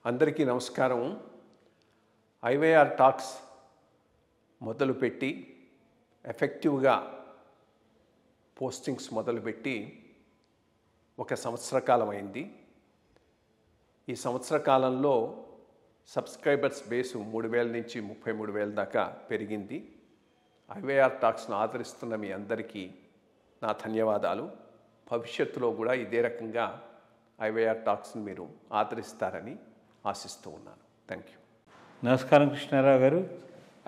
అందరికీ నమస్కారం. IYR talks మొదలుపెట్టి ఎఫెక్టివ్గా పోస్టింగ్స్ మొదలుపెట్టి ఒక సంవత్సర కాలం అయింది. ఈ సంవత్సర కాలంలో సబ్స్క్రైబర్స్ బేసు 3,000 నుంచి 33,000 దాకా పెరిగింది. ఐవైఆర్ టాక్స్ను ఆదరిస్తున్న మీ అందరికీ నా ధన్యవాదాలు. భవిష్యత్తులో కూడా ఇదే రకంగా ఐవైఆర్ టాక్స్ని మీరు ఆదరిస్తారని ఆశిస్తూ ఉన్నాను. Thank you. నమస్కారం కృష్ణారావు గారు.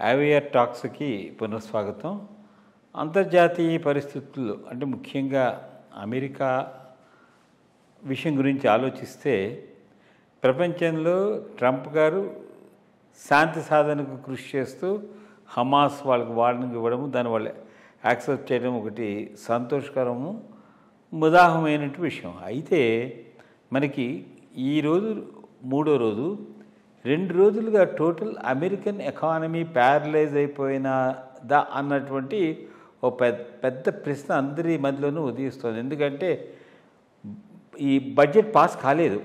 ఐవైఆర్ టాక్స్కి పునఃస్వాగతం. అంతర్జాతీయ పరిస్థితుల్లో అంటే ముఖ్యంగా అమెరికా విషయం గురించి ఆలోచిస్తే ప్రపంచంలో ట్రంప్ గారు శాంతి సాధనకు కృషి చేస్తూ హమాస్ వాళ్ళకి వార్నింగ్ ఇవ్వడము, దానివల్ల యాక్సెప్ట్ చేయడం ఒకటి సంతోషకరము, ముదాహమైనటువంటి విషయం. అయితే మనకి ఈరోజు 3వ రోజు, 2 రోజులుగా టోటల్ అమెరికన్ ఎకానమీ ప్యారలైజ్ అయిపోయినదా అన్నటువంటి ఒక పెద్ద ప్రశ్న అందరి మధ్యలోనూ ఉదయిస్తుంది. ఎందుకంటే ఈ బడ్జెట్ పాస్ కాలేదు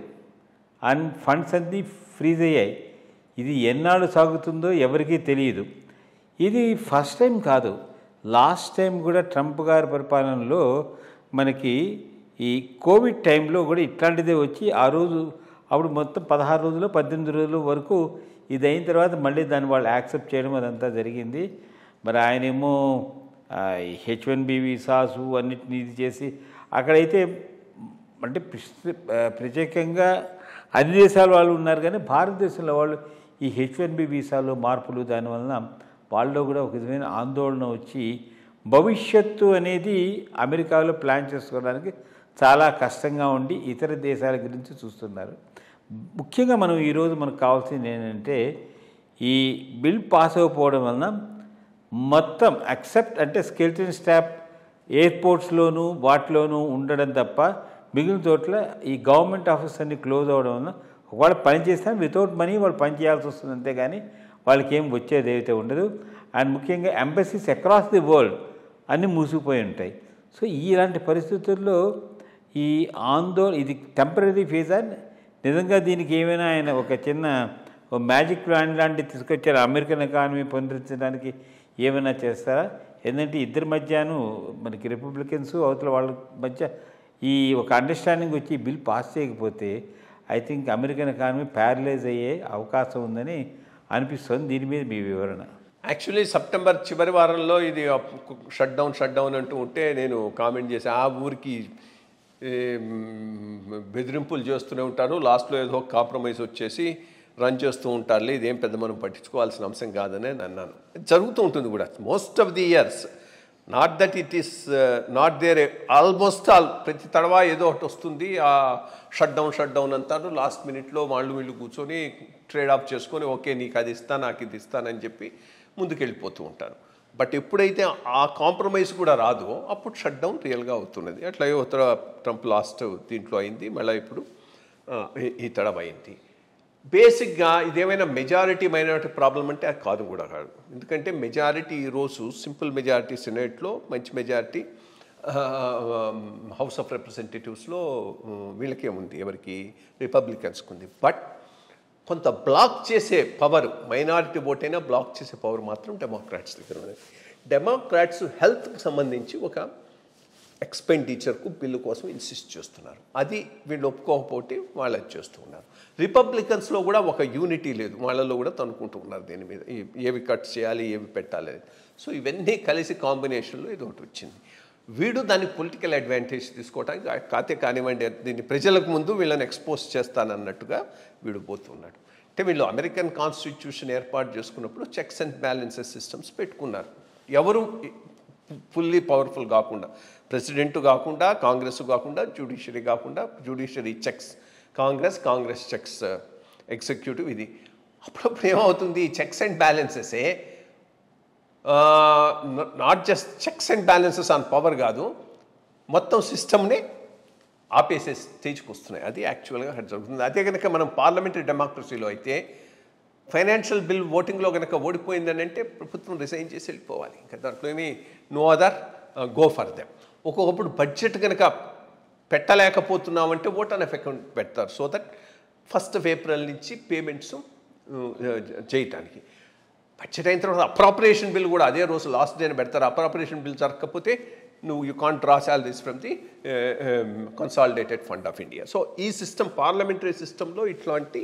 అండ్ ఫండ్స్ అన్నీ ఫ్రీజ్ అయ్యాయి. ఇది ఎన్నాళ్ళు సాగుతుందో ఎవరికీ తెలియదు. ఇది ఫస్ట్ టైం కాదు, లాస్ట్ టైం కూడా ట్రంప్ గారి పరిపాలనలో మనకి ఈ కోవిడ్ టైంలో కూడా ఇట్లాంటిదే వచ్చి ఆ రోజు అప్పుడు మొత్తం 16 రోజులు 18 రోజుల వరకు ఇది అయిన తర్వాత మళ్ళీ దాన్ని వాళ్ళు యాక్సెప్ట్ చేయడం అదంతా జరిగింది. మరి ఆయనేమో H1B వీసాసు అన్నిటిని ఇది చేసి అక్కడైతే అంటే ప్రత్యేకంగా అన్ని దేశాల వాళ్ళు ఉన్నారు, కానీ భారతదేశంలో వాళ్ళు ఈ H1B వీసాలో మార్పులు దానివలన వాళ్ళలో కూడా ఒక విధమైన ఆందోళన వచ్చి భవిష్యత్తు అనేది అమెరికాలో ప్లాన్ చేసుకోవడానికి చాలా కష్టంగా ఉండి ఇతర దేశాల గురించి చూస్తున్నారు. ముఖ్యంగా మనం ఈరోజు మనకు కావాల్సింది ఏంటంటే ఈ బిల్ పాస్ అవ్వకపోవడం వలన మొత్తం అక్సెప్ట్ అంటే స్కెల్టన్ స్టాఫ్ ఎయిర్పోర్ట్స్లోనూ వాటిలోనూ ఉండడం తప్ప మిగిలిన చోట్ల ఈ గవర్నమెంట్ ఆఫీస్ అన్ని క్లోజ్ అవ్వడం వలన ఒకవేళ పని చేస్తే వితౌట్ మనీ వాళ్ళు పని చేయాల్సి వస్తుంది, అంతేగాని వాళ్ళకి ఏం వచ్చేది అయితే ఉండదు. అండ్ ముఖ్యంగా ఎంబసీస్ అక్రాస్ ది వరల్డ్ అన్నీ మూసుకుపోయి ఉంటాయి. సో ఇలాంటి పరిస్థితుల్లో ఈ ఆందోళన ఇది టెంపరీ ఫేజ్ అని నిజంగా దీనికి ఏమైనా ఆయన ఒక చిన్న మ్యాజిక్ ప్లాన్ లాంటివి తీసుకొచ్చారు అమెరికన్ ఎకానమీ పునరుద్ధరించడానికి ఏమైనా చేస్తారా? ఎందుకంటే ఇద్దరి మధ్యను మనకి రిపబ్లికన్స్ అవతల వాళ్ళ మధ్య ఈ ఒక అండర్స్టాండింగ్ వచ్చి బిల్ పాస్ చేయకపోతే I think American economy paralyse అయ్యే అవకాశం ఉందని అనిపిస్తుంది. దీని మీద మీ వివరణ. యాక్చువల్లీ సెప్టెంబర్ చివరి వారంలో ఇది షట్ డౌన్ అంటూ ఉంటే నేను కామెంట్ చేసి ఆ ఊరికి బెదిరింపులు చేస్తూనే ఉంటారు, లాస్ట్లో ఏదో కాంప్రమైజ్ వచ్చేసి రన్ చేస్తూ ఉంటారులే, ఇదేం పెద్ద మనం పట్టించుకోవాల్సిన అంశం కాదని అన్నాను. జరుగుతూ ఉంటుంది కూడా most of the years. Not that it is not there almost all ప్రతి తడవా ఏదో ఒకటి వస్తుంది, ఆ షట్ డౌన్ అంటారు. లాస్ట్ మినిట్లో వీళ్ళు కూర్చొని ట్రేడ్ ఆఫ్ చేసుకొని ఓకే నీకు అది ఇస్తా నాకు ఇది ఇస్తానని చెప్పి ముందుకెళ్ళిపోతూ ఉంటారు. బట్ ఎప్పుడైతే ఆ కాంప్రమైజ్ కూడా రాదో అప్పుడు షట్ డౌన్ రియల్గా అవుతున్నది. అట్లా ట్రంప్ లాస్ట్ దీంట్లో అయింది, మళ్ళీ ఇప్పుడు ఈ తడవ అయింది. బేసిక్గా ఇదేమైనా మెజారిటీ మైనారిటీ ప్రాబ్లం అంటే అది కాదు కూడా కాదు. ఎందుకంటే మెజారిటీ ఈరోజు సింపుల్ మెజారిటీ సెనేట్లో, మంచి మెజారిటీ హౌస్ ఆఫ్ రిప్రజెంటేటివ్స్లో వీళ్ళకే ఉంది, ఎవరికి రిపబ్లికన్స్కి ఉంది. బట్ కొంత బ్లాక్ చేసే పవర్, మైనారిటీ ఓట్ అయినా బ్లాక్ చేసే పవర్ మాత్రం డెమోక్రాట్స్ దగ్గర ఉన్నది. డెమోక్రాట్స్ హెల్త్కి సంబంధించి ఒక ఎక్స్పెండిచర్కు బిల్లు కోసం ఇన్సిస్ట్ చేస్తున్నారు. అది వీళ్ళు ఒప్పుకోకపోతే వాళ్ళు అది చేస్తూ ఉన్నారు. రిపబ్లికన్స్లో కూడా ఒక యూనిటీ లేదు, వాళ్ళలో కూడా తనుకుంటూ ఉన్నారు దీని మీద, ఏవి కట్ చేయాలి ఏవి పెట్టాలి. సో ఇవన్నీ కలిసి కాంబినేషన్లో ఇది ఒకటి వచ్చింది. వీడు దాన్ని పొలిటికల్ అడ్వాంటేజ్ తీసుకోవడానికి కానివ్వండి, దీన్ని ప్రజలకు ముందు వీళ్ళని ఎక్స్పోజ్ చేస్తానన్నట్టుగా వీడు పోతున్నాడు. అంటే వీళ్ళు అమెరికన్ కాన్స్టిట్యూషన్ ఏర్పాటు చేసుకున్నప్పుడు చెక్స్ అండ్ బ్యాలెన్సెస్ సిస్టమ్స్ పెట్టుకున్నారు. ఎవరు ఫుల్లీ పవర్ఫుల్ కాకుండా, ప్రెసిడెంట్ కాకుండా, కాంగ్రెస్ కాకుండా, జ్యుడిషియరీ కాకుండా, judiciary checks Congress checks executive. ఇది అప్పుడప్పుడు ఏమవుతుంది, ఈ చెక్స్ అండ్ బ్యాలెన్సెసే not just checks and balances on power కాదు, మొత్తం సిస్టమ్ని ఆపేసే స్టేజ్కి వస్తున్నాయి. అది యాక్చువల్గా జరుగుతుంది. అదే కనుక మనం పార్లమెంటరీ డెమోక్రసీలో అయితే ఫైనాన్షియల్ బిల్ ఓటింగ్లో కనుక ఓడిపోయిందని అంటే ప్రభుత్వం రిజైన్ చేసి వెళ్ళిపోవాలి. ఇంకా దాంట్లో ఏమి no other go for them. ఒక్కొక్కప్పుడు బడ్జెట్ కనుక పెట్టలేకపోతున్నామంటే ఓట్ ఆన్ ఎఫెక్ట్ పెడతారు. So that 1st of April నుంచి పేమెంట్స్ చేయటానికి. బడ్జెట్ అయిన తర్వాత అప్రాపరేషన్ బిల్ కూడా అదే రోజు లాస్ట్ డేని పెడతారు. అప్రాపరేషన్ బిల్ జరగకపోతే you can't draw salaries from the consolidated fund of India. So ఈ సిస్టమ్, పార్లమెంటరీ సిస్టంలో ఇట్లాంటి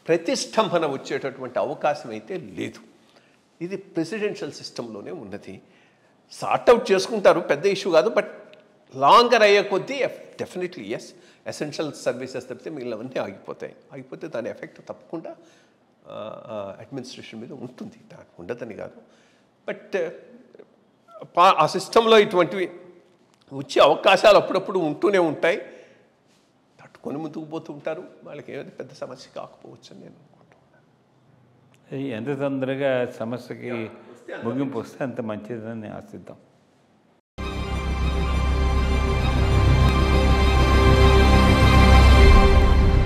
ప్రతిష్టంభన వచ్చేటటువంటి అవకాశం అయితే లేదు. ఇది ప్రెసిడెన్షియల్ సిస్టంలోనే ఉన్నది. సార్ట్అవుట్ చేసుకుంటారు, పెద్ద ఇష్యూ కాదు. బట్ లాంగర్ అయ్యే కొద్దీ డెఫినెట్లీ ఎస్, ఎసెన్షియల్ సర్వీసెస్ తప్పితే మిగిలినవన్నీ ఆగిపోతే దాని ఎఫెక్ట్ తప్పకుండా అడ్మినిస్ట్రేషన్ మీద ఉంటుంది. దానికి ఉండదని కాదు. బట్ ఆ సిస్టంలో ఇటువంటివి వచ్చే అవకాశాలు అప్పుడప్పుడు ఉంటూనే ఉంటాయి. తట్టుకొని ముందుకు పోతూ ఉంటారు. వాళ్ళకి ఏమైనా పెద్ద సమస్య కాకపోవచ్చు అని నేను అనుకుంటున్నాను. ఎంత తొందరగా సమస్యకి ముగింపు వస్తే అంత మంచిదని ఆశిద్దాం.